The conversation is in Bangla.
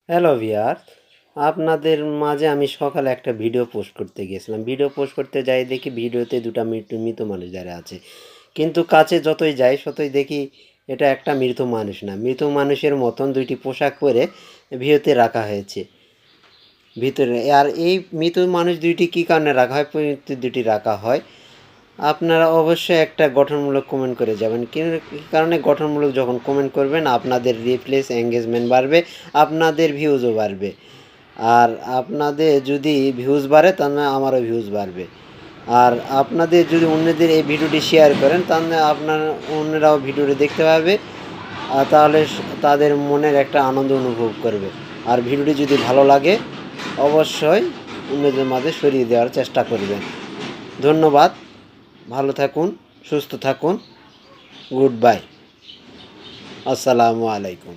হ্যালো ভিউয়ার্স, আপনাদের মাঝে আমি সকালে একটা ভিডিও পোস্ট করতে গিয়েছিলাম। ভিডিও পোস্ট করতে যাই দেখি ভিডিওতে দুটো মৃত মানুষ দাঁড়ায় আছে। কিন্তু কাছে যতই যাই ততই দেখি এটা একটা মৃত মানুষ না। মৃত মানুষের মতন দুইটি পোশাক পরে ভিডিওতে রাখা হয়েছে ভিতরে। আর এই মৃত মানুষ দুইটি কী কারণে রাখা হয়, দুটি রাখা হয়, আপনারা অবশ্যই একটা গঠনমূলক কমেন্ট করে যাবেন। কী কারণে গঠনমূলক যখন কমেন্ট করবেন আপনাদের রিপ্লেস এঙ্গেজমেন্ট বাড়বে, আপনাদের ভিউজও বাড়বে। আর আপনাদের যদি ভিউজ বাড়ে তাহলে আমারও ভিউজ বাড়বে। আর আপনাদের যদি অন্যদের এই ভিডিওটি শেয়ার করেন তাহলে অন্যরাও ভিডিওটি দেখতে পাবে, তাহলে তাদের মনের একটা আনন্দ অনুভব করবে। আর ভিডিওটি যদি ভালো লাগে অবশ্যই অন্যদের মাঝে ছড়িয়ে দেওয়ার চেষ্টা করবেন। ধন্যবাদ, ভালো থাকুন, সুস্থ থাকুন, গুড বাই, আসসালামু আলাইকুম।